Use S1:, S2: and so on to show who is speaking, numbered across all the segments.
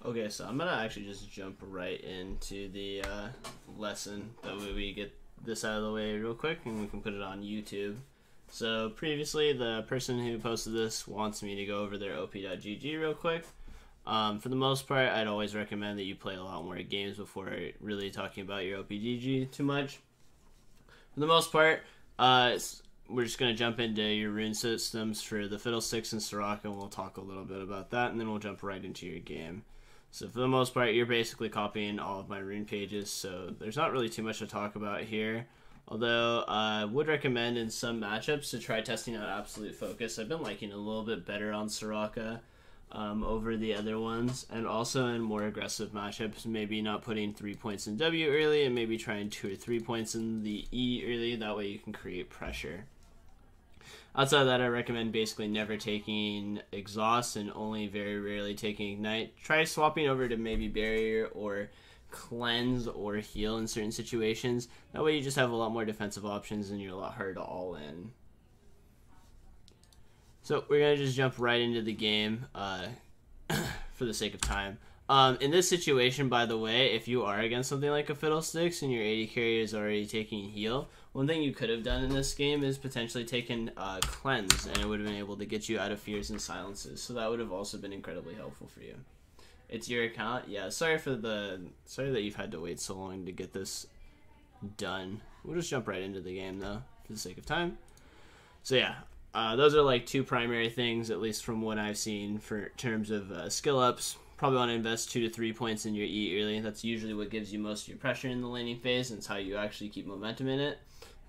S1: Okay, so I'm gonna actually just jump right into the lesson. That way we get this out of the way real quick and we can put it on YouTube. So previously, the person who posted this wants me to go over their op.gg real quick. For the most part, I'd always recommend that you play a lot more games before really talking about your op.gg too much. For the most part, we're just going to jump into your rune systems for the Fiddlesticks and Soraka, and we'll talk a little bit about that, and then we'll jump right into your game. So for the most part, you're basically copying all of my rune pages, so there's not really too much to talk about here. Although I would recommend in some matchups to try testing out Absolute Focus. I've been liking it a little bit better on Soraka over the other ones, and also in more aggressive matchups, maybe not putting 3 points in W early and maybe trying 2 or 3 points in the E early. That way you can create pressure. Outside of that, I recommend basically never taking Exhaust and only very rarely taking Ignite. Try swapping over to maybe Barrier or Cleanse or Heal in certain situations. That way you just have a lot more defensive options and you're a lot harder to all in. So we're going to just jump right into the game for the sake of time. In this situation, by the way, if you are against something like a Fiddlesticks and your AD carry is already taking Heal, one thing you could have done in this game is potentially taken Cleanse, and it would have been able to get you out of fears and silences. So that would have also been incredibly helpful for you. It's your account. Yeah, sorry that you've had to wait so long to get this done. We'll just jump right into the game though, for the sake of time. So yeah, those are like two primary things, at least from what I've seen, for terms of skill ups. Probably want to invest 2 to 3 points in your E early. That's usually what gives you most of your pressure in the laning phase, and it's how you actually keep momentum in it.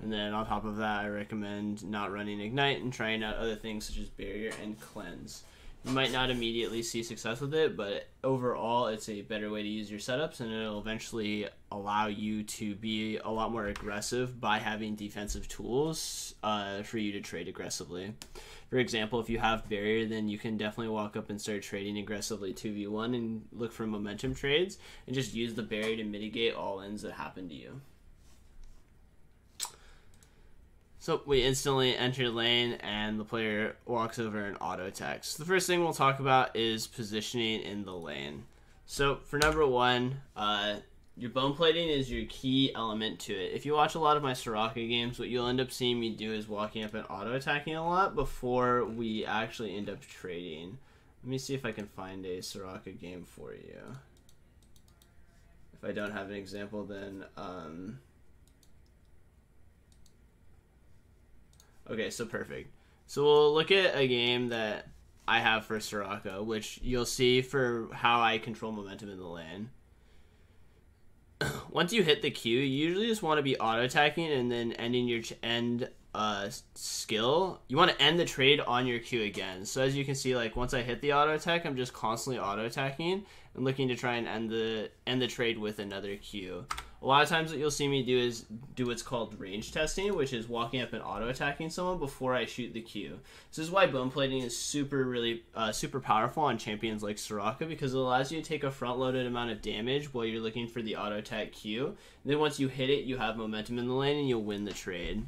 S1: And then on top of that, I recommend not running Ignite and trying out other things such as Barrier and Cleanse. You might not immediately see success with it, but overall it's a better way to use your setups, and it'll eventually allow you to be a lot more aggressive by having defensive tools for you to trade aggressively. For example, if you have Barrier, then you can definitely walk up and start trading aggressively 2v1 and look for momentum trades and just use the Barrier to mitigate all ends that happen to you. So we instantly enter lane and the player walks over and auto attacks. The first thing we'll talk about is positioning in the lane. So for number one, your bone plating is your key element to it. If you watch a lot of my Soraka games, what you'll end up seeing me do is walking up and auto attacking a lot before we actually end up trading. Let me see if I can find a Soraka game for you. If I don't have an example, then okay, so perfect. So we'll look at a game that I have for Soraka, which you'll see for how I control momentum in the lane. Once you hit the Q, you usually just want to be auto-attacking and then ending your skill. You want to end the trade on your Q again. So as you can see, like once I hit the auto-attack, I'm just constantly auto-attacking and looking to try and end the trade with another Q. A lot of times what you'll see me do is do what's called range testing, which is walking up and auto-attacking someone before I shoot the Q. This is why bone plating is super powerful on champions like Soraka, because it allows you to take a front-loaded amount of damage while you're looking for the auto-attack Q. And then once you hit it, you have momentum in the lane and you'll win the trade.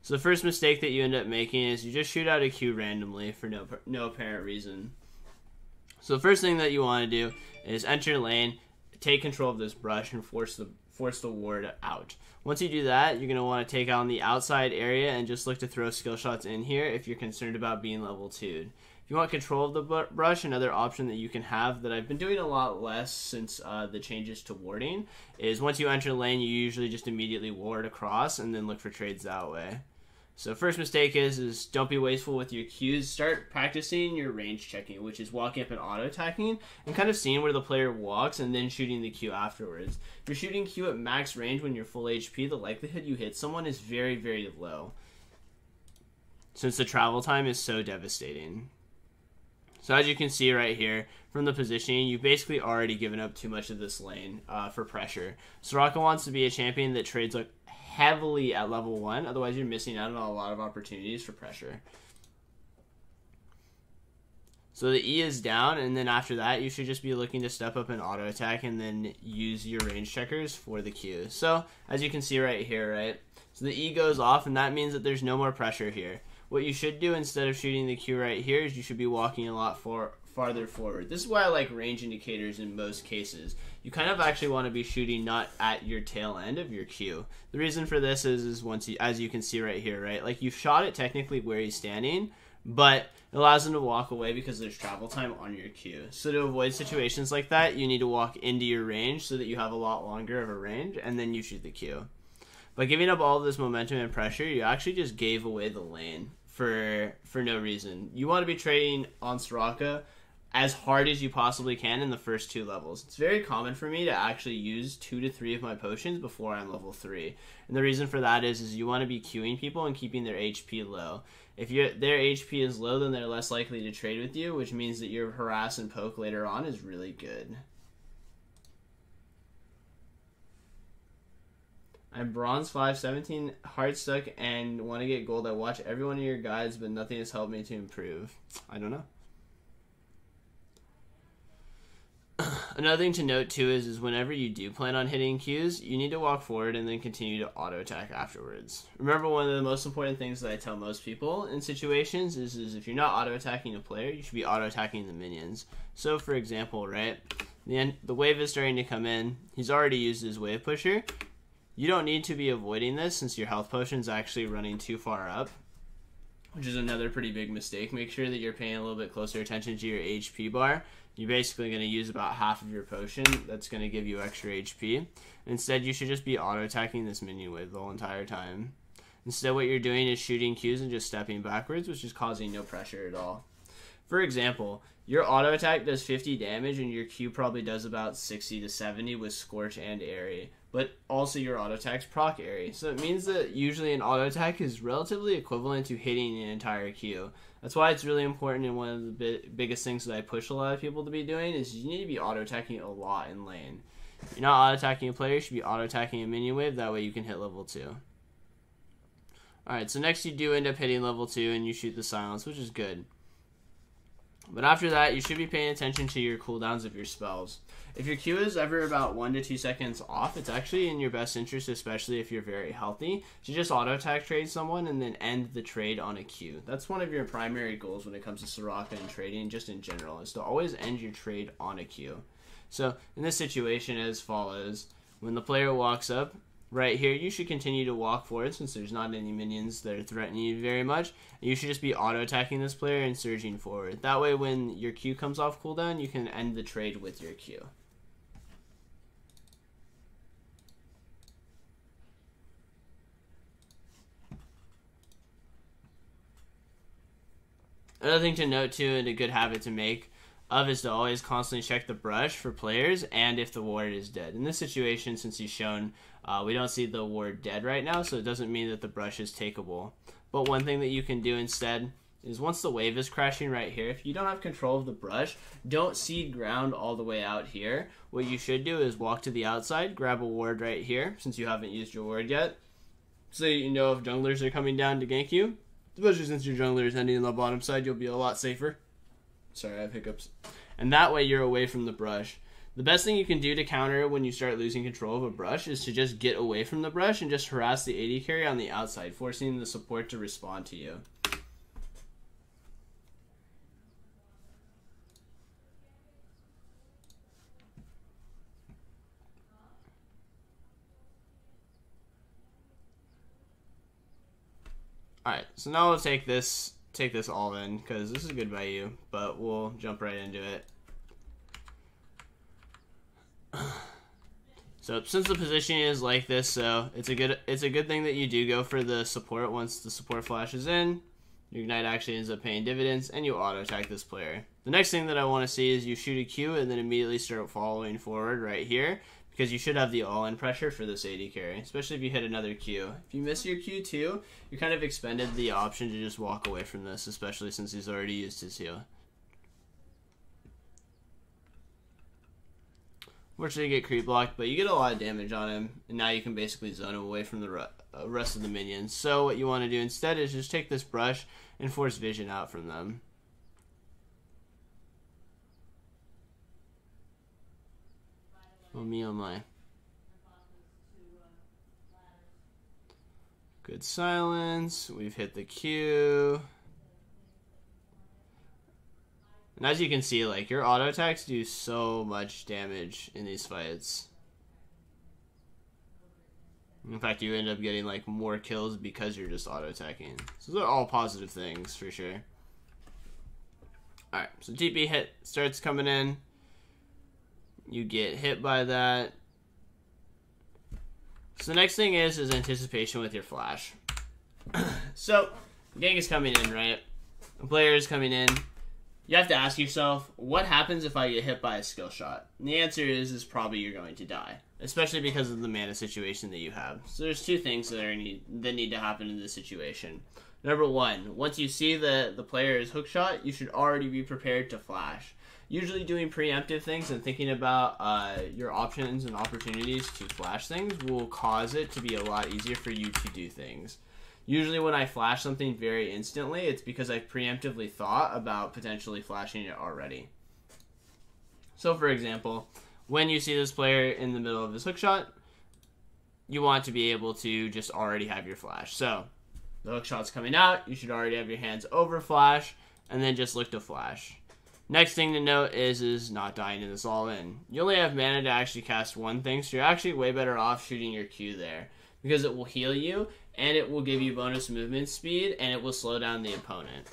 S1: So the first mistake that you end up making is you just shoot out a Q randomly for no apparent reason. So the first thing that you want to do is enter lane, take control of this brush, and force the ward out. Once you do that, you're going to want to take on the outside area and just look to throw skill shots in here if you're concerned about being level 2'd. If you want control of the brush, another option that you can have that I've been doing a lot less since the changes to warding is once you enter lane, you usually just immediately ward across and then look for trades that way. So first mistake is don't be wasteful with your Qs. Start practicing your range checking, which is walking up and auto-attacking and kind of seeing where the player walks and then shooting the Q afterwards. If you're shooting Q at max range when you're full HP, the likelihood you hit someone is very, very low, since the travel time is so devastating. So as you can see right here, from the positioning, you've basically already given up too much of this lane for pressure. Soraka wants to be a champion that trades like heavily at level 1, otherwise you're missing out on a lot of opportunities for pressure. So the E is down, and then after that you should just be looking to step up and auto attack and then use your range checkers for the Q. So as you can see right here, right? So the E goes off, and that means that there's no more pressure here. What you should do instead of shooting the Q right here is you should be walking a lot farther forward. This is why I like range indicators in most cases. You kind of actually want to be shooting not at your tail end of your cue. The reason for this is once you, as you can see right here, right? Like, you shot it technically where he's standing, but it allows him to walk away because there's travel time on your cue. So to avoid situations like that, you need to walk into your range so that you have a lot longer of a range, and then you shoot the cue. By giving up all of this momentum and pressure, you actually just gave away the lane for no reason. You want to be trading on Soraka as hard as you possibly can in the first 2 levels. It's very common for me to actually use 2 to 3 of my potions before I'm level 3. And the reason for that is you want to be queuing people and keeping their HP low. If their HP is low, then they're less likely to trade with you, which means that your harass and poke later on is really good. I'm bronze 5, 17 hard stuck, and want to get gold. I watch every one of your guides, but nothing has helped me to improve. I don't know. Another thing to note too is whenever you do plan on hitting Qs, you need to walk forward and then continue to auto attack afterwards. Remember, one of the most important things that I tell most people in situations is if you're not auto attacking a player, you should be auto attacking the minions. So for example, right, the wave is starting to come in. He's already used his wave pusher. You don't need to be avoiding this since your health potion's actually running too far up, which is another pretty big mistake. Make sure that you're paying a little bit closer attention to your HP bar. You're basically going to use about half of your potion. That's going to give you extra HP. Instead, you should just be auto-attacking this minion wave the whole entire time. Instead, what you're doing is shooting Qs and just stepping backwards, which is causing no pressure at all. For example, your auto attack does 50 damage and your Q probably does about 60 to 70 with Scorch and Airy. But also your auto attacks proc Airy. So it means that usually an auto attack is relatively equivalent to hitting an entire Q. That's why it's really important, and one of the biggest things that I push a lot of people to be doing is you need to be auto attacking a lot in lane. If you're not auto attacking a player, you should be auto attacking a minion wave, that way you can hit level 2. Alright, so next you do end up hitting level 2 and you shoot the silence, which is good. But after that, you should be paying attention to your cooldowns of your spells. If your Q is ever about 1 to 2 seconds off, it's actually in your best interest, especially if you're very healthy, to just auto-attack trade someone and then end the trade on a Q. That's one of your primary goals when it comes to Soraka and trading, just in general, is to always end your trade on a Q. So, in this situation, as follows. When the player walks up, right here, you should continue to walk forward since there's not any minions that are threatening you very much. You should just be auto-attacking this player and surging forward. That way, when your Q comes off cooldown, you can end the trade with your Q. Another thing to note too, and a good habit to make of, is to always constantly check the brush for players and if the ward is dead. In this situation, since he's shown, we don't see the ward dead right now, so it doesn't mean that the brush is takeable. But one thing that you can do instead is once the wave is crashing right here, if you don't have control of the brush, don't seed ground all the way out here. What you should do is walk to the outside, grab a ward right here, since you haven't used your ward yet, so you know if junglers are coming down to gank you. Especially since your jungler is ending on the bottom side, you'll be a lot safer. Sorry, I have hiccups. And that way you're away from the brush. The best thing you can do to counter when you start losing control of a brush is to just get away from the brush and just harass the AD carry on the outside, forcing the support to respond to you. Alright, so now we'll take this all in, because this is good by you, but we'll jump right into it. So since the positioning is like this, so it's a good thing that you do go for the support once the support flashes in. Your ignite actually ends up paying dividends, and you auto attack this player. The next thing that I want to see is you shoot a Q and then immediately start following forward right here, because you should have the all-in pressure for this AD carry, especially if you hit another Q. If you miss your Q too, you kind of expended the option to just walk away from this, especially since he's already used his heal. Unfortunately, you get creep blocked, but you get a lot of damage on him, and now you can basically zone him away from the rest of the minions. So what you want to do instead is just take this brush and force vision out from them. Oh me, oh my. Good silence. We've hit the Q. And as you can see, like, your auto attacks do so much damage in these fights. In fact, you end up getting, like, more kills because you're just auto attacking. So those are all positive things for sure. Alright, so TP hit starts coming in. You get hit by that. So the next thing is anticipation with your flash. So, gang is coming in, right? The player is coming in. You have to ask yourself, what happens if I get hit by a skill shot? And the answer is probably you're going to die, especially because of the mana situation that you have. So there's two things that need to happen in this situation. Number one, once you see the player is hookshot, you should already be prepared to flash. Usually doing preemptive things and thinking about your options and opportunities to flash things will cause it to be a lot easier for you to do things. Usually when I flash something very instantly, it's because I've preemptively thought about potentially flashing it already. So for example, when you see this player in the middle of his hookshot, you want to be able to just already have your flash. So the hookshot's coming out, you should already have your hands over flash, and then just look to flash. Next thing to note is not dying in this all in. You only have mana to actually cast one thing, so you're actually way better off shooting your Q there, because it will heal you, and it will give you bonus movement speed, and it will slow down the opponent.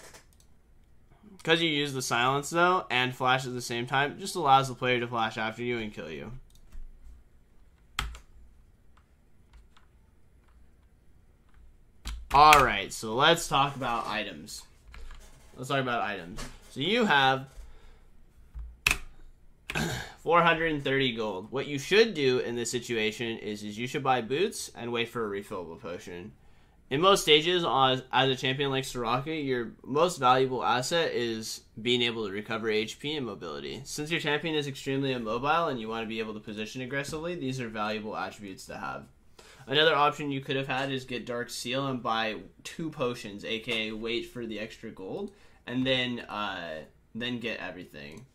S1: Because you use the silence, though, and flash at the same time, it just allows the player to flash after you and kill you. Alright, so let's talk about items. So you have 430 gold. What you should do in this situation is you should buy boots and wait for a refillable potion. In most stages, as a champion like Soraka, your most valuable asset is being able to recover HP and mobility. Since your champion is extremely immobile and you want to be able to position aggressively, these are valuable attributes to have. Another option you could have had is get Dark Seal and buy 2 potions, aka wait for the extra gold, and then get everything.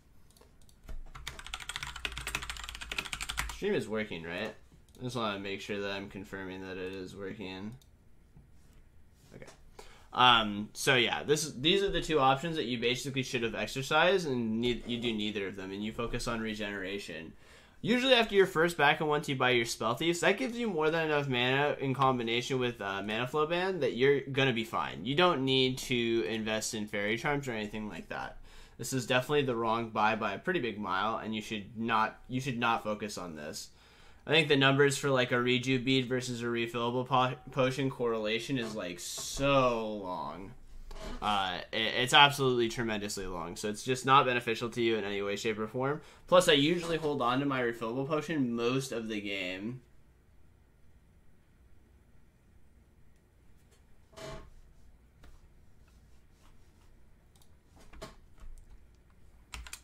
S1: Stream is working, right? I just want to make sure that I'm confirming that it is working. Okay. So yeah, these are the 2 options that you basically should have exercised, and you do neither of them, and you focus on regeneration. Usually after your first back and once you buy your Spell Thieves, that gives you more than enough mana in combination with Mana Flow Band that you're going to be fine. You don't need to invest in Fairy Charms or anything like that. This is definitely the wrong buy by a pretty big mile, and you should not focus on this. I think the numbers for like a Reju bead versus a refillable potion correlation is like so long. It's absolutely tremendously long, so it's just not beneficial to you in any way, shape, or form. Plus, I usually hold on to my refillable potion most of the game.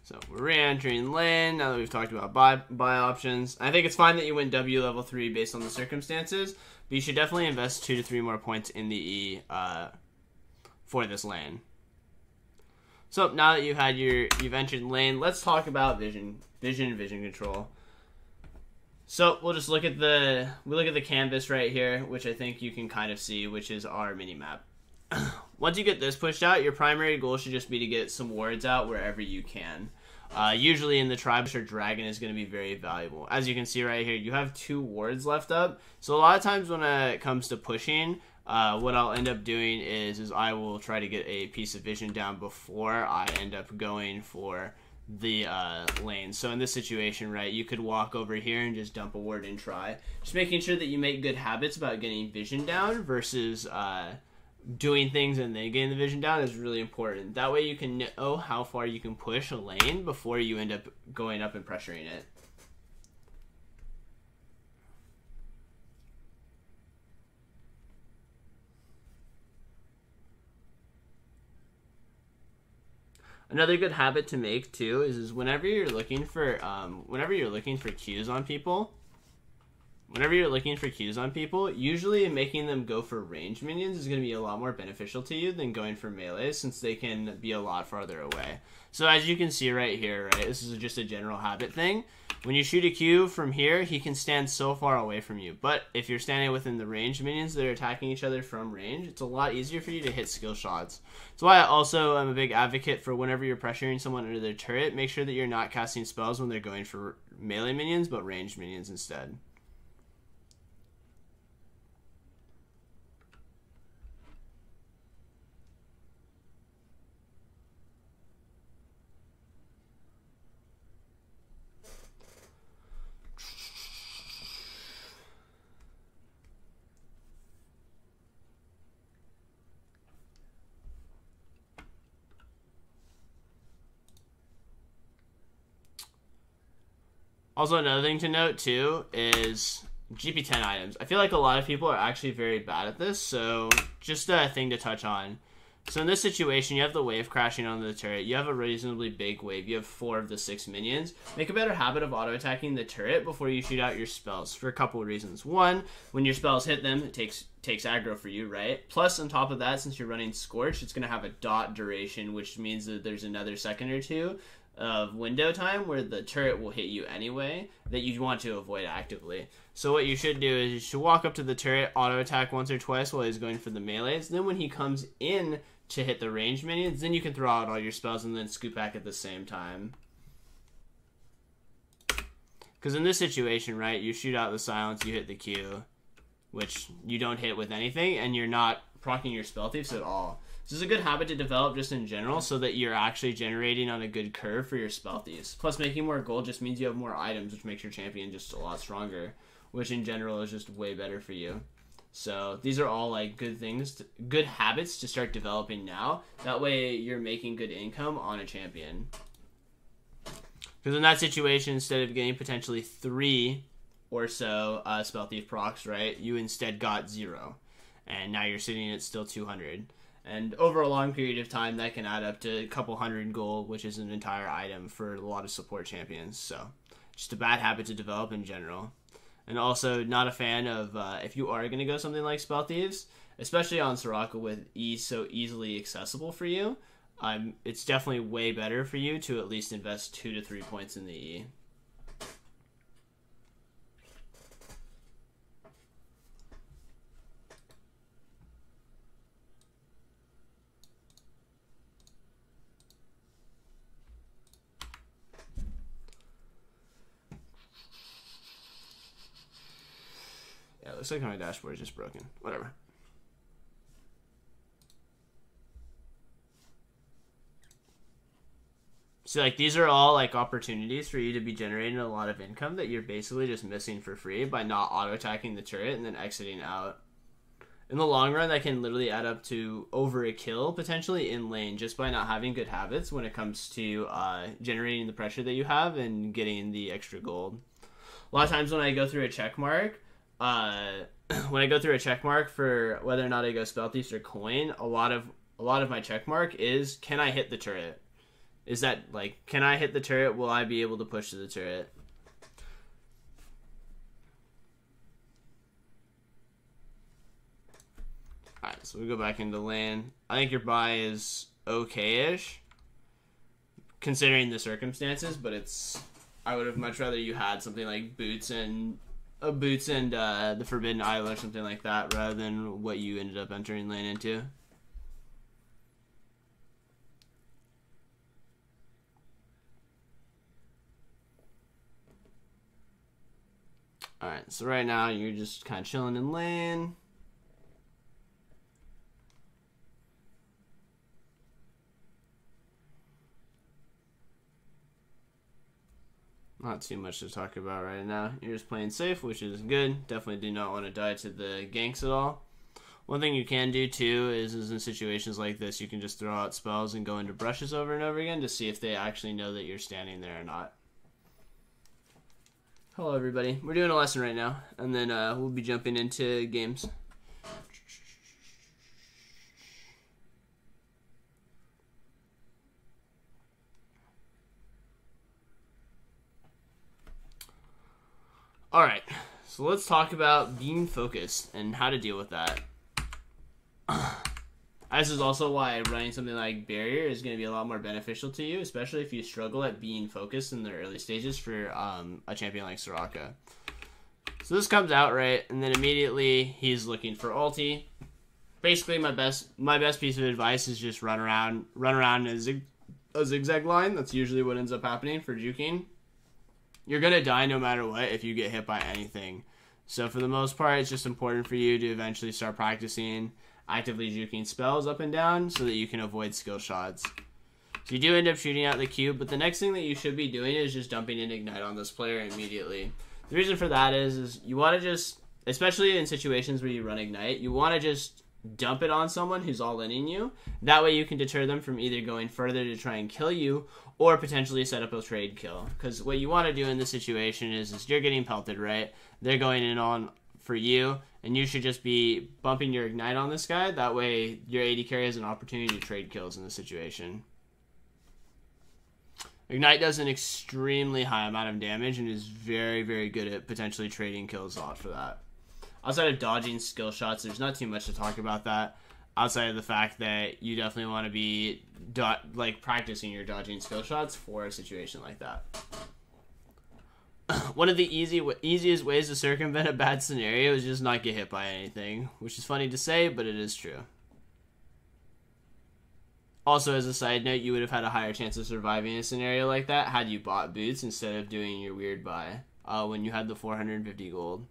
S1: So we're re-entering lane now that we've talked about buy options. I think it's fine that you went W level 3 based on the circumstances, but you should definitely invest 2 to 3 more points in the E for this lane. So now that you've entered lane, let's talk about vision control. So we'll just look at the canvas right here, which I think you can kind of see, which is our mini map. Once you get this pushed out, your primary goal should just be to get some wards out wherever you can. Usually in the tribes, your dragon is going to be very valuable. As you can see right here, you have 2 wards left up. So a lot of times when it comes to pushing, what I'll end up doing is I will try to get a piece of vision down before I end up going for the lane. So in this situation, right, you could walk over here and just dump a ward and try. Just making sure that you make good habits about getting vision down versus doing things and then getting the vision down is really important. That way you can know how far you can push a lane before you end up going up and pressuring it. Another good habit to make too is whenever you're looking for Qs on people, usually making them go for range minions is going to be a lot more beneficial to you than going for melee, since they can be a lot farther away. So as you can see right here, right, this is just a general habit thing. When you shoot a Q from here, he can stand so far away from you. But if you're standing within the range minions that are attacking each other from range, it's a lot easier for you to hit skill shots. That's why I also am a big advocate for whenever you're pressuring someone under their turret, make sure that you're not casting spells when they're going for melee minions, but ranged minions instead. Also, another thing to note, too, is GP10 items. I feel like a lot of people are actually very bad at this, so just a thing to touch on. So in this situation, you have the wave crashing onto the turret. You have a reasonably big wave. You have 4 of the 6 minions. Make a better habit of auto-attacking the turret before you shoot out your spells for a couple of reasons. One, when your spells hit them, it takes aggro for you, right? Plus, on top of that, since you're running Scorch, it's going to have a dot duration, which means that there's another second or two of window time where the turret will hit you anyway that you want to avoid actively. So what you should do is you should walk up to the turret, auto attack once or twice while he's going for the melees. Then when he comes in to hit the ranged minions, then you can throw out all your spells and then scoop back at the same time. Because in this situation, right, you shoot out the silence, you hit the Q, which you don't hit with anything, and you're not proccing your spell thieves at all. This is a good habit to develop just in general so that you're actually generating on a good curve for your spell thieves. Plus, making more gold just means you have more items, which makes your champion just a lot stronger, which in general is just way better for you. So these are all like good things, good habits to start developing now. That way you're making good income on a champion. Because in that situation, instead of getting potentially 3 or so spell thief procs, right, you instead got 0. And now you're sitting at still 200. And over a long period of time, that can add up to a couple hundred gold, which is an entire item for a lot of support champions. So, just a bad habit to develop in general. And also, not a fan of, if you are going to go something like Spell Thieves, especially on Soraka with E so easily accessible for you, it's definitely way better for you to at least invest 2 to 3 points in the E. Yeah, it looks like my dashboard is just broken. Whatever. So, like, these are all, like, opportunities for you to be generating a lot of income that you're basically just missing for free by not auto-attacking the turret and then exiting out. In the long run, that can literally add up to over a kill, potentially, in lane, just by not having good habits when it comes to generating the pressure that you have and getting the extra gold. A lot of times when I go through a check mark, for whether or not I go Spell Thieves or Coin, a lot of my check mark is, can I hit the turret? Is that, like, can I hit the turret? Will I be able to push to the turret? Alright, so we go back into lane. I think your buy is okay-ish, considering the circumstances, but it's... I would have much rather you had something like Boots and the Forbidden Isle or something like that, rather than what you ended up entering lane into. Alright, so right now you're just kind of chilling in lane. Not too much to talk about right now. You're just playing safe, which is good. Definitely do not want to die to the ganks at all. One thing you can do too is in situations like this, you can just throw out spells and go into brushes over and over again to see if they actually know that you're standing there or not. Hello everybody. We're doing a lesson right now, and then we'll be jumping into games. Alright, so let's talk about being focused and how to deal with that. This is also why running something like Barrier is going to be a lot more beneficial to you, especially if you struggle at being focused in the early stages for a champion like Soraka. So this comes out, right, and then immediately he's looking for ulti. Basically, my best piece of advice is just run around a zigzag line. That's usually what ends up happening for juking. You're going to die no matter what if you get hit by anything. So for the most part, it's just important for you to eventually start practicing actively juking spells up and down so that you can avoid skill shots. So you do end up shooting out the cube, but the next thing that you should be doing is just dumping an ignite on this player immediately. The reason for that is you want to just, especially in situations where you run ignite, you want to just dump it on someone who's all in you. That way you can deter them from either going further to try and kill you or potentially set up a trade kill. Because what you want to do in this situation is you're getting pelted, right? They're going in on for you, and you should just be bumping your ignite on this guy. That way your AD carry has an opportunity to trade kills in this situation. Ignite does an extremely high amount of damage and is very, very good at potentially trading kills off for that. Outside of dodging skill shots, there's not too much to talk about that. Outside of the fact that you definitely want to be practicing your dodging skill shots for a situation like that. One of the easiest ways to circumvent a bad scenario is just not get hit by anything, which is funny to say, but it is true. Also, as a side note, you would have had a higher chance of surviving a scenario like that had you bought boots instead of doing your weird buy when you had the 450 gold.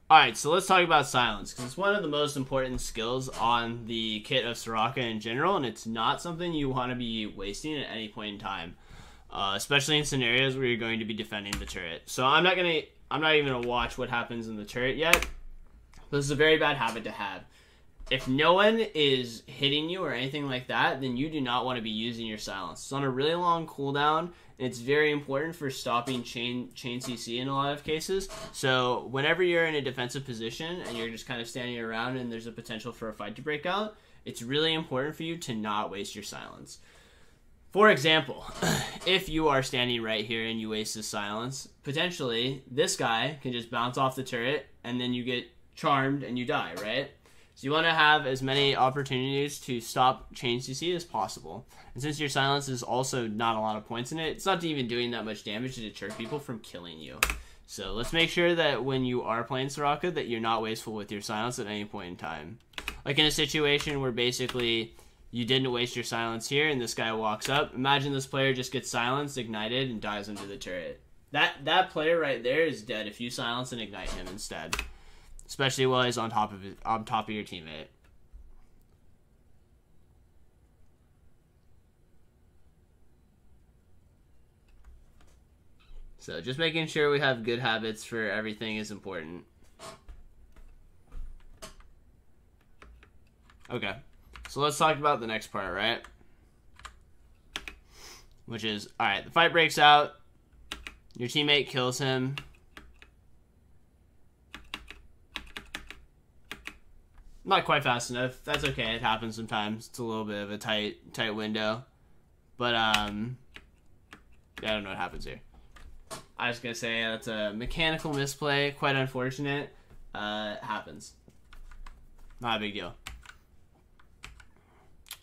S1: Alright, so let's talk about silence, because it's one of the most important skills on the kit of Soraka in general, and it's not something you want to be wasting at any point in time, especially in scenarios where you're going to be defending the turret. So I'm not even gonna watch what happens in the turret yet. This is a very bad habit to have. If no one is hitting you or anything like that, then you do not want to be using your silence. It's on a really long cooldown. It's very important for stopping chain CC in a lot of cases. So whenever you're in a defensive position and you're just kind of standing around and there's a potential for a fight to break out, it's really important for you to not waste your silence. For example, if you are standing right here and you waste the silence, potentially this guy can just bounce off the turret and then you get charmed and you die, right? So you want to have as many opportunities to stop chain CC as possible. And since your silence is also not a lot of points in it, it's not even doing that much damage to deter people from killing you. So let's make sure that when you are playing Soraka that you're not wasteful with your silence at any point in time. Like in a situation where basically you didn't waste your silence here and this guy walks up, imagine this player just gets silenced, ignited, and dies under the turret. That player right there is dead if you silence and ignite him instead. Especially while he's on top of your teammate. So just making sure we have good habits for everything is important. Okay, so let's talk about the next part, right? Which is, alright, the fight breaks out. Your teammate kills him. Not quite fast enough. That's okay. It happens sometimes. It's a little bit of a tight window. But, yeah, I don't know what happens here. I was going to say that's a mechanical misplay. Quite unfortunate. It happens. Not a big deal.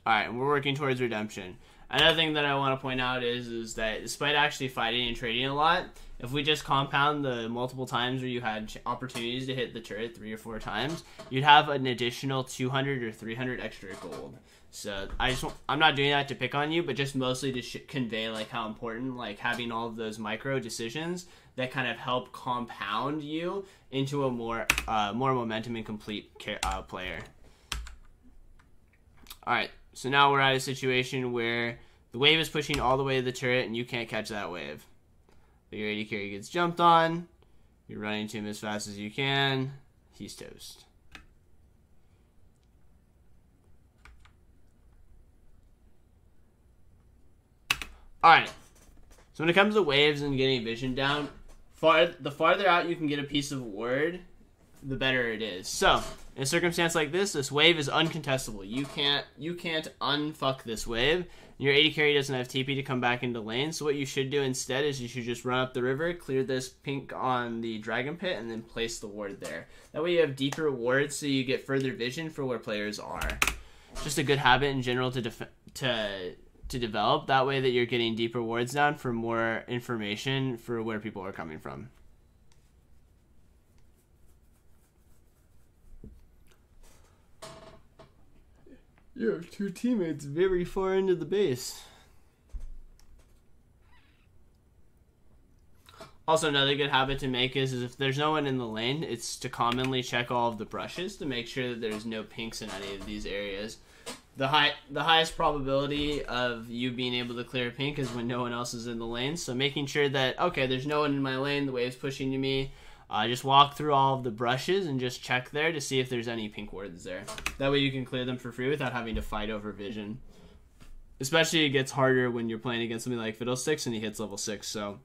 S1: Alright, and we're working towards redemption. Another thing that I want to point out is that despite actually fighting and trading a lot, if we just compound the multiple times where you had opportunities to hit the turret 3 or 4 times, you'd have an additional 200 or 300 extra gold. So I'm not doing that to pick on you, but just mostly to convey like how important like having all of those micro decisions that kind of help compound you into a more momentum and complete player. All right, so now we're at a situation where the wave is pushing all the way to the turret and you can't catch that wave. Your AD carry gets jumped on. You're running to him as fast as you can. He's toast. Alright. So when it comes to waves and getting vision down, the farther out you can get a piece of ward the better it is. So, in a circumstance like this wave is uncontestable. You can't unfuck this wave. Your AD carry doesn't have TP to come back into lane, so what you should do instead is you should just run up the river, clear this pink on the Dragon Pit, and then place the ward there. That way you have deeper wards, so you get further vision for where players are. Just a good habit in general to develop. That way that you're getting deeper wards down for more information for where people are coming from. You have two teammates very far into the base. Also, another good habit to make is if there's no one in the lane, it's to commonly check all of the brushes to make sure that there's no pinks in any of these areas. The highest probability of you being able to clear a pink is when no one else is in the lane. So making sure that, okay, there's no one in my lane, the wave's pushing to me. Just walk through all of the brushes and just check there to see if there's any pink wards there. That way you can clear them for free without having to fight over vision. Especially it gets harder when you're playing against something like Fiddlesticks and he hits level 6. So,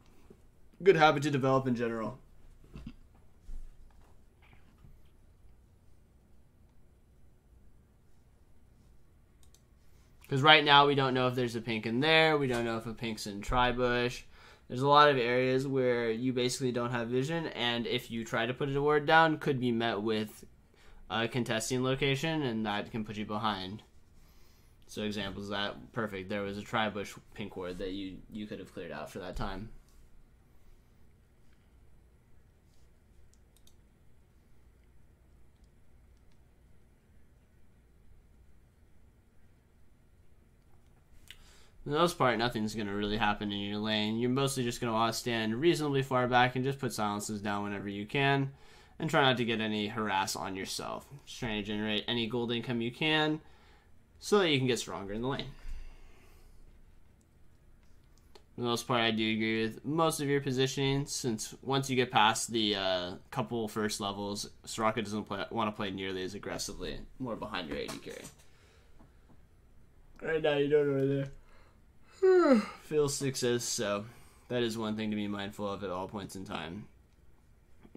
S1: good habit to develop in general. Because right now we don't know if there's a pink in there. We don't know if a pink's in Tribush. There's a lot of areas where you basically don't have vision, and if you try to put a ward down, could be met with a contesting location, and that can put you behind. So examples of that, perfect. There was a Tribush pink ward that you could have cleared out for that time. For the most part, nothing's going to really happen in your lane. You're mostly just going to want to stand reasonably far back and just put silences down whenever you can. And try not to get any harass on yourself. Just trying to generate any gold income you can so that you can get stronger in the lane. For the most part, I do agree with most of your positioning, since once you get past the couple first levels, Soraka doesn't want to play nearly as aggressively, more behind your AD carry. Right now, you don't know there. Fiddlesticks says so. That is one thing to be mindful of at all points in time.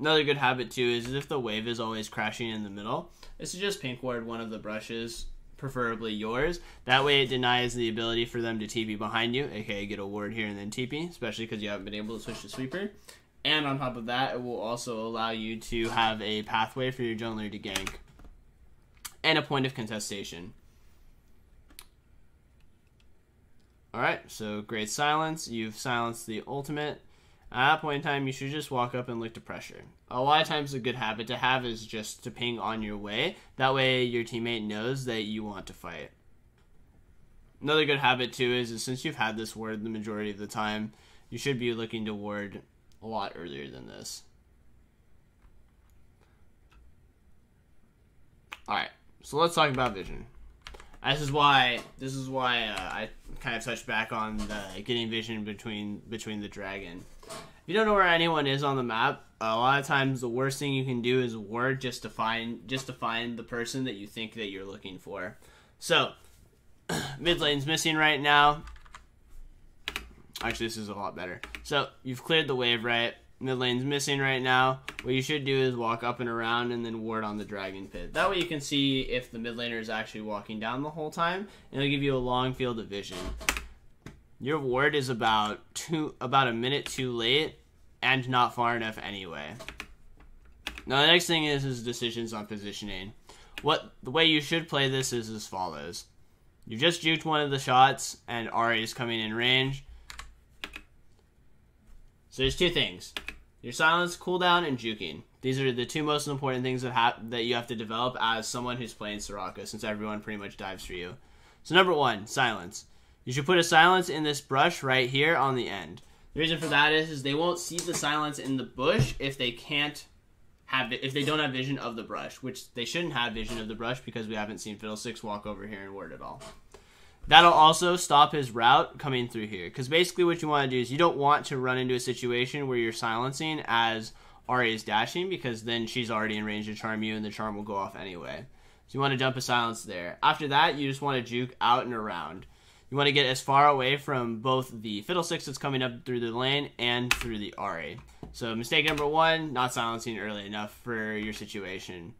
S1: Another good habit too is if the wave is always crashing in the middle, is to just pink ward one of the brushes, preferably yours. That way it denies the ability for them to TP behind you, aka get a ward here and then TP, especially because you haven't been able to switch to sweeper. And on top of that, it will also allow you to have a pathway for your jungler to gank. And a point of contestation. Alright, so great silence. You've silenced the ultimate. At that point in time, you should just walk up and look to pressure. A lot of times a good habit to have is just to ping on your way. That way your teammate knows that you want to fight. Another good habit too is since you've had this ward the majority of the time, you should be looking to ward a lot earlier than this. Alright, so let's talk about vision. This is why I kind of touched back on the getting vision between the dragon. If you don't know where anyone is on the map, a lot of times the worst thing you can do is ward just to find the person that you think that you're looking for. So mid lane's missing right now. Actually, this is a lot better. So you've cleared the wave, right? Mid lane's missing right now. What you should do is walk up and around and then ward on the Dragon Pit. That way you can see if the mid laner is actually walking down the whole time, and it'll give you a long field of vision. Your ward is about a minute too late and not far enough anyway. Now the next thing is decisions on positioning. The way you should play this is as follows. You just juked one of the shots and Ahri is coming in range. So there's two things. Your silence, cooldown, and juking. These are the two most important things that you have to develop as someone who's playing Soraka, since everyone pretty much dives for you. So number one, silence. You should put a silence in this brush right here on the end. The reason for that is they won't see the silence in the bush if they don't have vision of the brush, which they shouldn't have vision of the brush because we haven't seen Fiddlesticks walk over here and ward at all. That'll also stop his route coming through here. Because basically what you want to do is you don't want to run into a situation where you're silencing as Ahri is dashing, because then she's already in range to charm you and the charm will go off anyway. So you want to dump a silence there. After that, you just want to juke out and around. You want to get as far away from both the Fiddlesticks that's coming up through the lane and through the Ahri. So mistake number 1, not silencing early enough for your situation.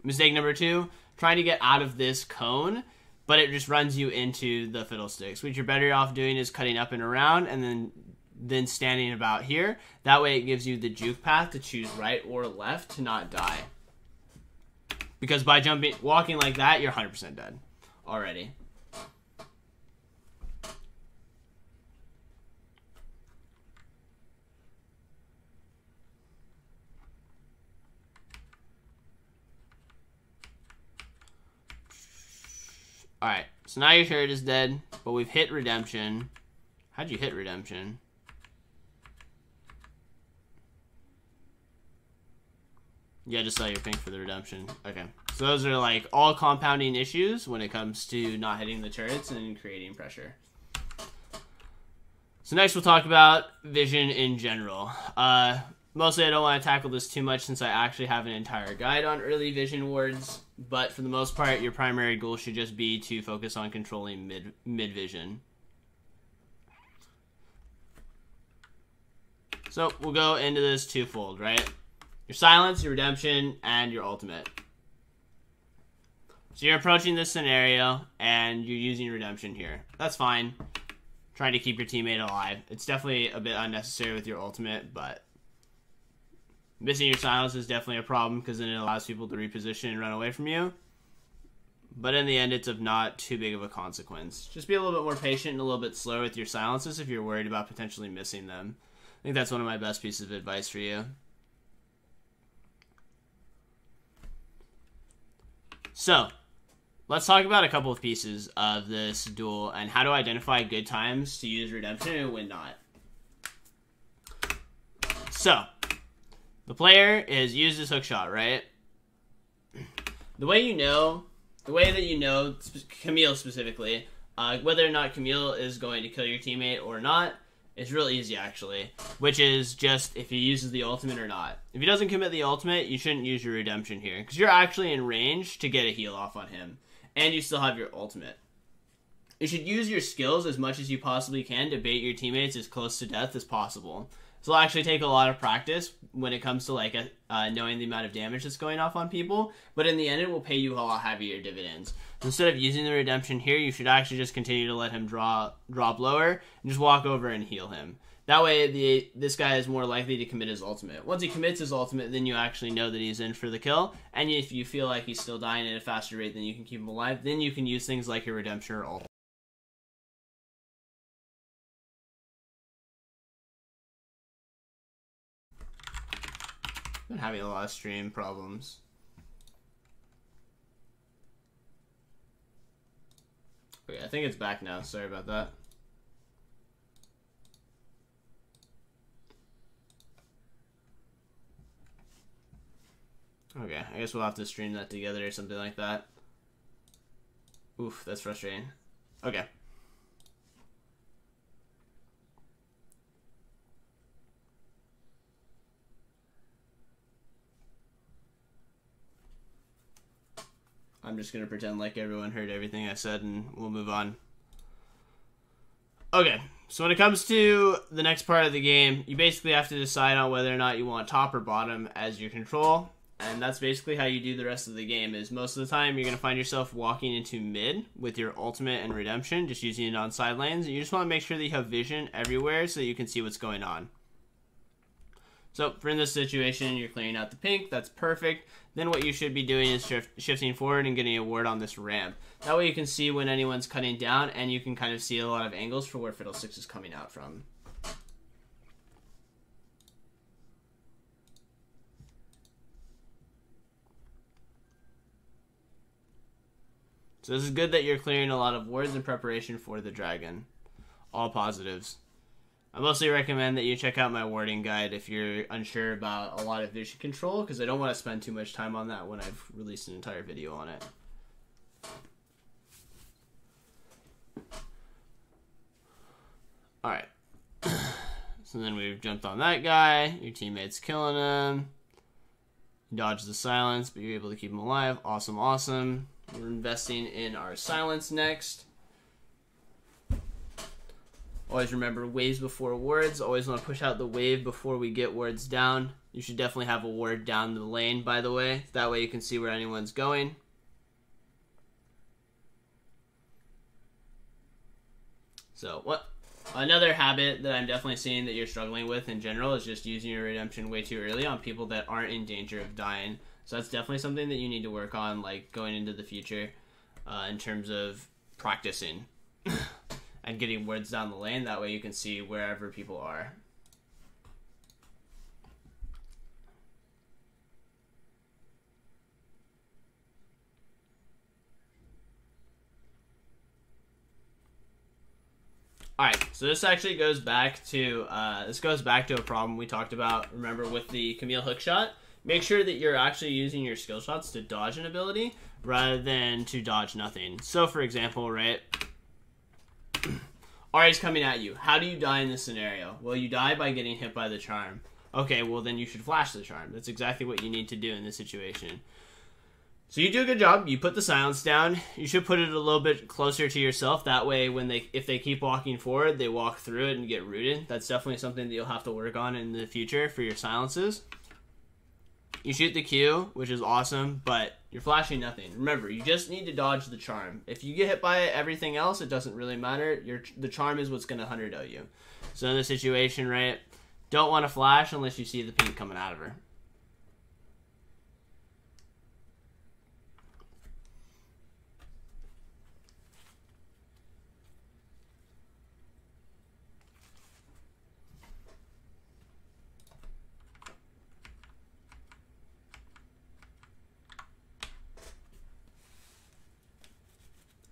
S1: Mistake number 2, trying to get out of this cone, but it just runs you into the Fiddlesticks. What you're better off doing is cutting up and around and then standing about here. That way it gives you the juke path to choose right or left to not die. Because by walking like that, you're 100% dead already. Alright, so now your turret is dead, but we've hit redemption. How'd you hit redemption? Yeah, just saw your pink for the redemption. Okay, so those are like all compounding issues when it comes to not hitting the turrets and creating pressure. So next we'll talk about vision in general. Mostly I don't want to tackle this too much since I actually have an entire guide on early vision wards, but for the most part, your primary goal should just be to focus on controlling mid vision. So we'll go into this twofold, right? Your silence, your redemption, and your ultimate. So you're approaching this scenario, and you're using redemption here. That's fine. Trying to keep your teammate alive. It's definitely a bit unnecessary with your ultimate, but missing your silence is definitely a problem because then it allows people to reposition and run away from you. But in the end, it's of not too big of a consequence. Just be a little bit more patient and a little bit slower with your silences if you're worried about potentially missing them. I think that's one of my best pieces of advice for you. So, let's talk about a couple of pieces of this duel and how to identify good times to use redemption and when not. So, the player is used his hook shot, right? The way that you know Camille specifically, whether or not Camille is going to kill your teammate or not, is real easy actually, which is just if he uses the ultimate or not. If he doesn't commit the ultimate, you shouldn't use your redemption here, because you're actually in range to get a heal off on him, and you still have your ultimate. You should use your skills as much as you possibly can to bait your teammates as close to death as possible. So it'll actually take a lot of practice when it comes to like knowing the amount of damage that's going off on people, but in the end it will pay you a lot heavier dividends. Instead of using the redemption here, you should actually just continue to let him drop lower and just walk over and heal him. That way this guy is more likely to commit his ultimate. Once he commits his ultimate, then you actually know that he's in for the kill, and if you feel like he's still dying at a faster rate than you can keep him alive, then you can use things like your redemption or ultimate. Been having a lot of stream problems. Okay, I think it's back now. Sorry about that. Okay, I guess we'll have to stream that together or something like that. Oof, that's frustrating. Okay. I'm just going to pretend like everyone heard everything I said and we'll move on. Okay, so when it comes to the next part of the game, you basically have to decide on whether or not you want top or bottom as your control. And that's basically how you do the rest of the game, is most of the time you're going to find yourself walking into mid with your ultimate and redemption, just using it on side lanes. And you just want to make sure that you have vision everywhere so that you can see what's going on. So for in this situation, you're clearing out the pink. That's perfect. Then what you should be doing is shifting forward and getting a ward on this ramp. That way you can see when anyone's cutting down, and you can kind of see a lot of angles for where Fiddlesticks is coming out from. So this is good that you're clearing a lot of wards in preparation for the dragon. All positives. I mostly recommend that you check out my warding guide if you're unsure about a lot of vision control, because I don't want to spend too much time on that when I've released an entire video on it. Alright. So then we've jumped on that guy. Your teammate's killing him. You dodge the silence, but you're able to keep him alive. Awesome, awesome. We're investing in our silence next. Always remember waves before wards. Always want to push out the wave before we get wards down. You should definitely have a ward down the lane, by the way. That way you can see where anyone's going. So what? Another habit that I'm definitely seeing that you're struggling with in general is just using your redemption way too early on people that aren't in danger of dying. So that's definitely something that you need to work on, like going into the future, in terms of practicing and getting words down the lane. That way you can see wherever people are. Alright, so this actually goes back to a problem we talked about, remember, with the Camille hookshot. Make sure that you're actually using your skill shots to dodge an ability rather than to dodge nothing. So for example, right, Ari's coming at you. How do you die in this scenario? Well, you die by getting hit by the charm. Okay, well then you should flash the charm. That's exactly what you need to do in this situation. So you do a good job. You put the silence down. You should put it a little bit closer to yourself. That way, if they keep walking forward, they walk through it and get rooted. That's definitely something that you'll have to work on in the future for your silences. You shoot the Q, which is awesome, but you're flashing nothing. Remember, you just need to dodge the charm. If you get hit by everything else, it doesn't really matter. The charm is what's going to 100-0 you. So in this situation, right, don't want to flash unless you see the pink coming out of her.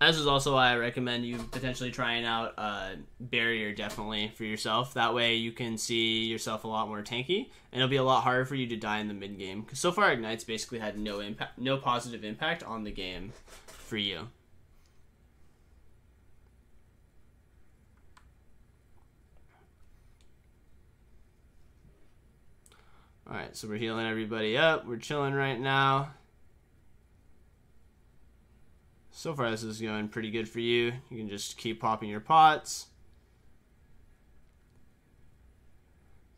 S1: This is also why I recommend you potentially trying out barrier definitely for yourself. That way you can see yourself a lot more tanky, and it'll be a lot harder for you to die in the mid game. Because so far Ignite's basically had no positive impact on the game for you. Alright, so we're healing everybody up. We're chilling right now. So far, this is going pretty good for you. You can just keep popping your pots.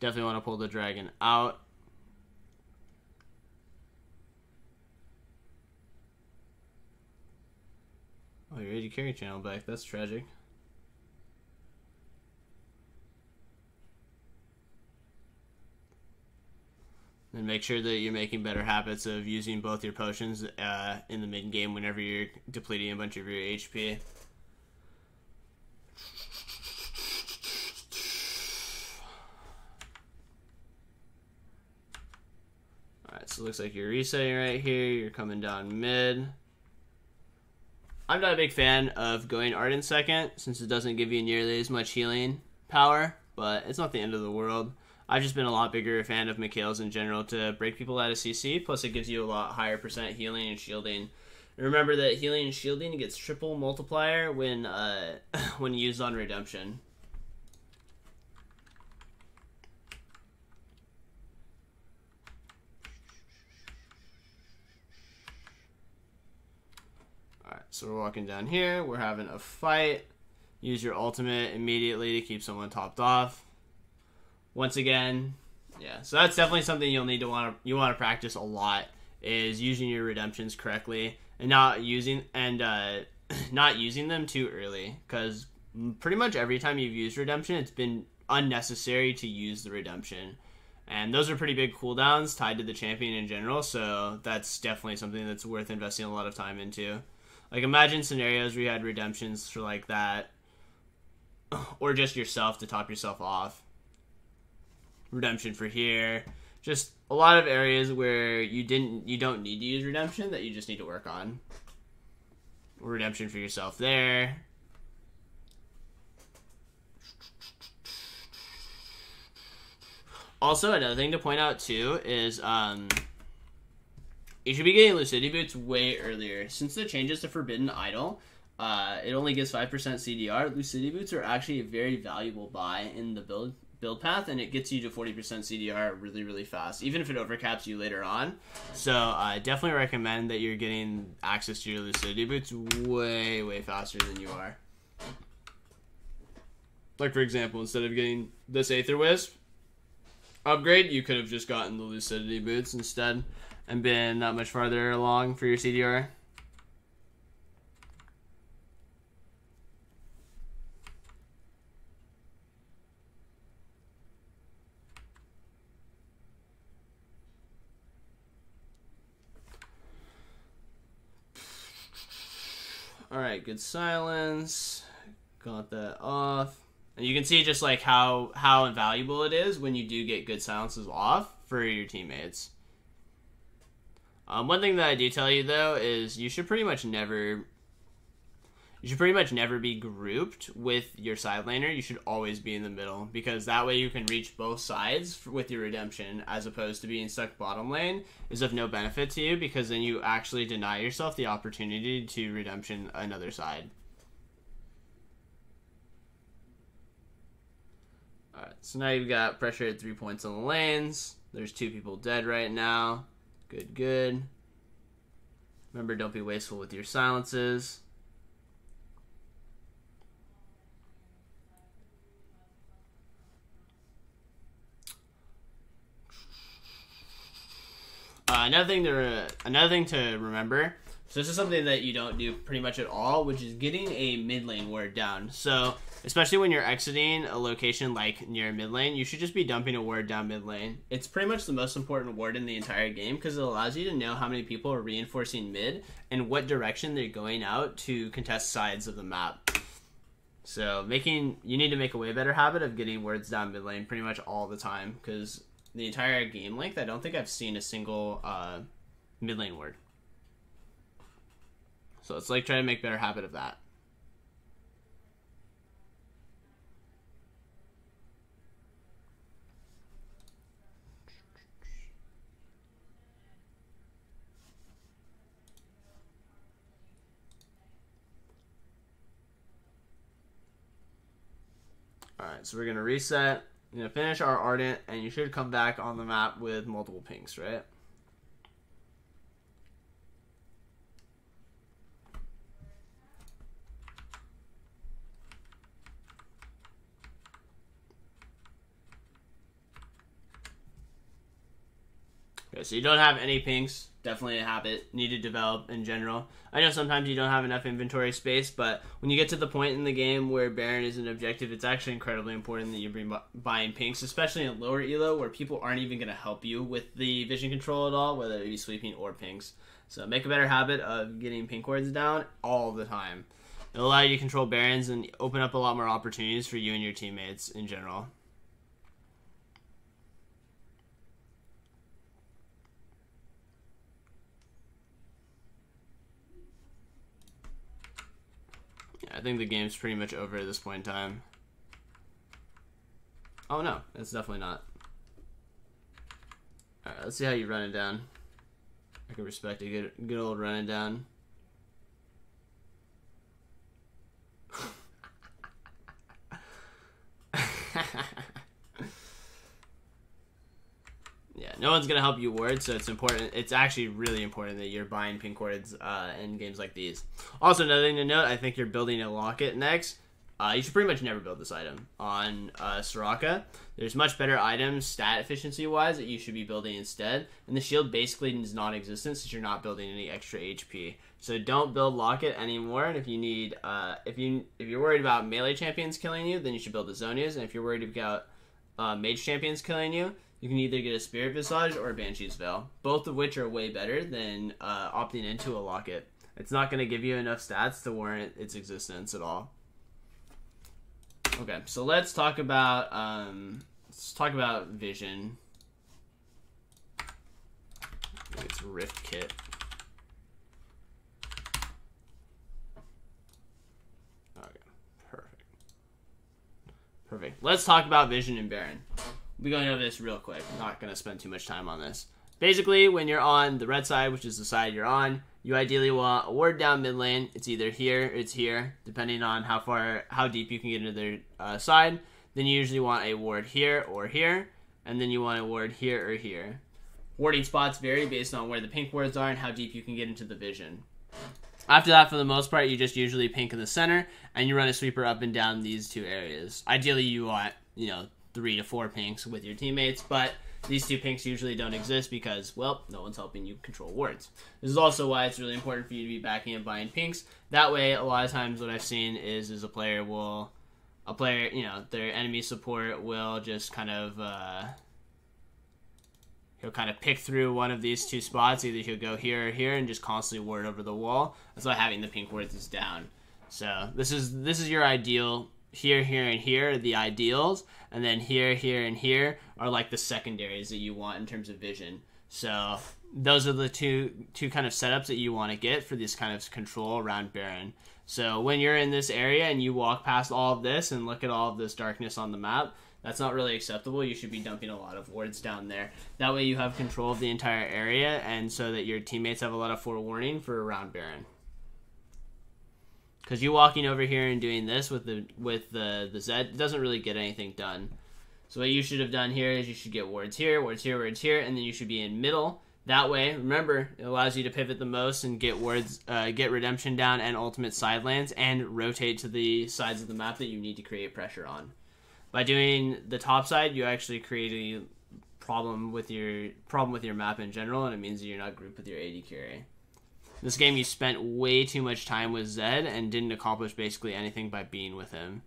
S1: Definitely want to pull the dragon out. Oh, your AD carry channel back. That's tragic. And make sure that you're making better habits of using both your potions in the mid game whenever you're depleting a bunch of your HP. Alright, so it looks like you're resetting right here. You're coming down mid. I'm not a big fan of going Ardent second since it doesn't give you nearly as much healing power, but it's not the end of the world. I've just been a lot bigger fan of Mikhail's in general to break people out of CC, plus it gives you a lot higher % healing and shielding. And remember that healing and shielding gets triple multiplier when used on redemption. Alright, so we're walking down here, we're having a fight. Use your ultimate immediately to keep someone topped off. Once again, yeah, so that's definitely something you'll need to want to practice a lot, is using your redemptions correctly and not using them too early, because pretty much every time you've used redemption, it's been unnecessary to use the redemption, and those are pretty big cooldowns tied to the champion in general. So that's definitely something that's worth investing a lot of time into. Like, imagine scenarios where you had redemptions for like that, or just yourself to top yourself off. Redemption for here, just a lot of areas where you don't need to use redemption that you just need to work on. Redemption for yourself there. Also, another thing to point out too is you should be getting Lucidity Boots way earlier. Since the changes to Forbidden Idol, it only gives 5% CDR. Lucidity Boots are actually a very valuable buy in the build path, and it gets you to 40% CDR really, really fast, even if it overcaps you later on. So I definitely recommend that you're getting access to your Lucidity Boots way, way faster than you are. Like, for example, instead of getting this Aether Wisp upgrade, you could have just gotten the Lucidity Boots instead and been that much farther along for your CDR. Alright, good silence. Got that off. And you can see just like how invaluable it is when you do get good silences off for your teammates. One thing that I do tell you though is you should pretty much never be grouped with your side laner. You should always be in the middle, because that way you can reach both sides with your redemption, as opposed to being stuck bottom lane is of no benefit to you, because then you actually deny yourself the opportunity to redemption another side. Alright, so now you've got pressure at 3 points on the lanes. There's 2 people dead right now. Good, good. Remember, don't be wasteful with your silences. Another thing to remember, so this is something that you don't do pretty much at all, which is getting a mid lane ward down. So especially when you're exiting a location like near mid lane, you should just be dumping a ward down mid lane. It's pretty much the most important ward in the entire game, because it allows you to know how many people are reinforcing mid and what direction they're going out to contest sides of the map. So you need to make a way better habit of getting wards down mid lane pretty much all the time, because the entire game length, I don't think I've seen a single mid lane ward. So it's like trying to make a better habit of that. Alright, so we're going to reset. We're going to finish our Ardent, and you should come back on the map with multiple pinks, right? Okay, so you don't have any pinks. Definitely a habit. Need to develop in general. I know sometimes you don't have enough inventory space, but when you get to the point in the game where Baron is an objective, it's actually incredibly important that you're buying pinks, especially in lower elo where people aren't even going to help you with the vision control at all, whether it be sweeping or pinks. So make a better habit of getting pink wards down all the time. It'll allow you to control Barons and open up a lot more opportunities for you and your teammates in general. I think the game's pretty much over at this point in time. Oh no, it's definitely not. Alright, let's see how you run it down. I can respect a good old run it down. Yeah, no one's gonna help you ward, so it's important. It's actually really important that you're buying pink wards in games like these. Also, another thing to note, I think you're building a locket next. You should pretty much never build this item on Soraka. There's much better items stat efficiency wise that you should be building instead, and the shield basically is non-existent since you're not building any extra HP. So don't build locket anymore. And if you need, if you're worried about melee champions killing you, then you should build the Zonias. And if you're worried about mage champions killing you, you can either get a Spirit Visage or a Banshee's Veil, both of which are way better than opting into a locket. It's not going to give you enough stats to warrant its existence at all. Okay, so let's talk about vision. I think it's Rift Kit. Okay, perfect. Let's talk about vision and Baron. We're going over this real quick. I'm not going to spend too much time on this. Basically, when you're on the red side, which is the side you're on, you ideally want a ward down mid lane. It's either here or it's here, depending on how deep you can get into their side. Then you usually want a ward here or here, and then you want a ward here or here. Warding spots vary based on where the pink wards are and how deep you can get into the vision. After that, for the most part, you just usually pink in the center, and you run a sweeper up and down these two areas. Ideally, you want, 3 to 4 pinks with your teammates, but these 2 pinks usually don't exist because, well, no one's helping you control wards. This is also why it's really important for you to be backing and buying pinks. That way, a lot of times what I've seen is their enemy support will just kind of, he'll kind of pick through one of these 2 spots. Either he'll go here or here and just constantly ward over the wall. That's why having the pink wards is down. So this is your ideal. Here, here, and here are the ideals. And then here, here, and here are like the secondaries that you want in terms of vision. So those are the two kind of setups that you want to get for this kind of control around Baron. So when you're in this area and you walk past all of this and look at all of this darkness on the map, that's not really acceptable. You should be dumping a lot of wards down there. That way you have control of the entire area, and so that your teammates have a lot of forewarning for around Baron. Because you walking over here and doing this with the Zed doesn't really get anything done. So what you should have done here is you should get wards here, wards here, wards here, and then you should be in middle. That way, remember, it allows you to pivot the most and get wards, get redemption down and ultimate side lands, and rotate to the sides of the map that you need to create pressure on. By doing the top side, you actually create a problem with your map in general, and it means that you're not grouped with your AD carry. This game, you spent way too much time with Zed and didn't accomplish basically anything by being with him.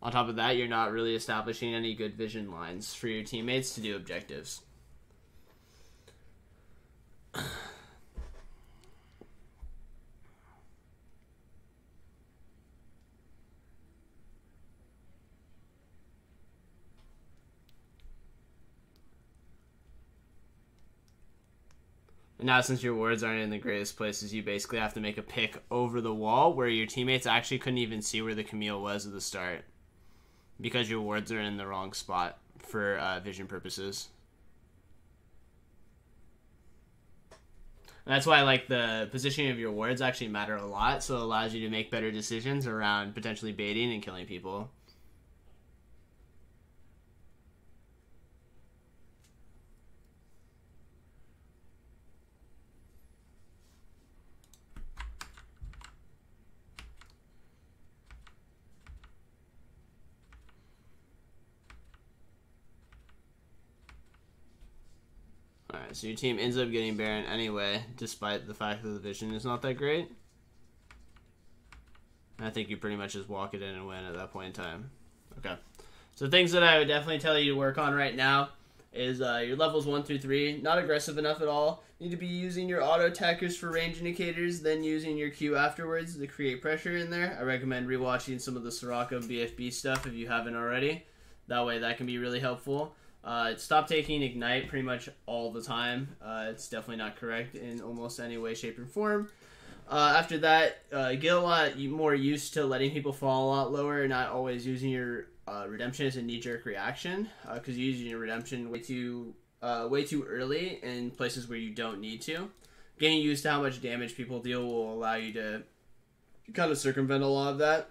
S1: On top of that, you're not really establishing any good vision lines for your teammates to do objectives. And now, since your wards aren't in the greatest places, you basically have to make a pick over the wall where your teammates actually couldn't even see where the Camille was at the start, because your wards are in the wrong spot for vision purposes. And that's why, like, the positioning of your wards actually matter a lot, so it allows you to make better decisions around potentially baiting and killing people. Alright, so your team ends up getting Baron anyway, despite the fact that the vision is not that great. And I think you pretty much just walk it in and win at that point in time. Okay. So things that I would definitely tell you to work on right now is your levels 1 through 3. Not aggressive enough at all. You need to be using your auto attackers for range indicators, then using your Q afterwards to create pressure in there. I recommend rewatching some of the Soraka BFB stuff if you haven't already. That way that can be really helpful. Stop taking Ignite pretty much all the time. It's definitely not correct in almost any way, shape, or form. After that, get a lot more used to letting people fall a lot lower and not always using your redemption as a knee-jerk reaction, because you're using your redemption way too early in places where you don't need to. Getting used to how much damage people deal will allow you to kind of circumvent a lot of that.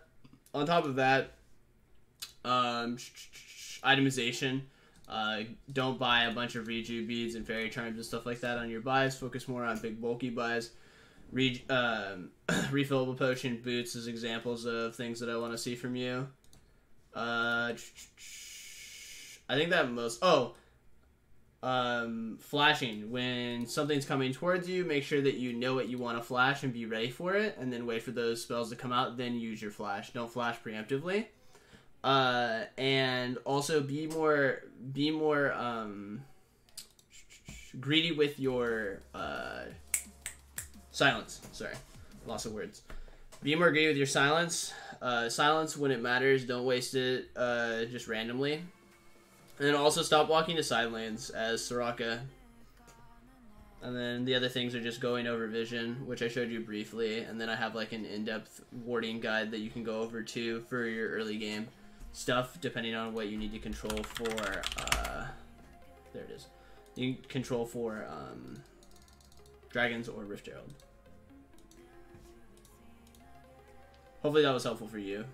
S1: On top of that, itemization. Don't buy a bunch of reju beads and fairy charms and stuff like that on your buys. Focus more on big bulky buys. Refillable potion boots as examples of things that I want to see from you. I think that most... flashing. When something's coming towards you, make sure that you know what you want to flash and be ready for it, and then wait for those spells to come out, then use your flash. Don't flash preemptively. And also be more greedy with your silence. Sorry, lots of words. Be more greedy with your silence. Silence when it matters. Don't waste it just randomly. And then also stop walking to side lanes as Soraka. And then the other things are just going over vision, which I showed you briefly. And then I have like an in-depth warding guide that you can go over too for your early game stuff, depending on what you need to control for, there it is. You can control for, dragons or Rift Herald. Hopefully that was helpful for you.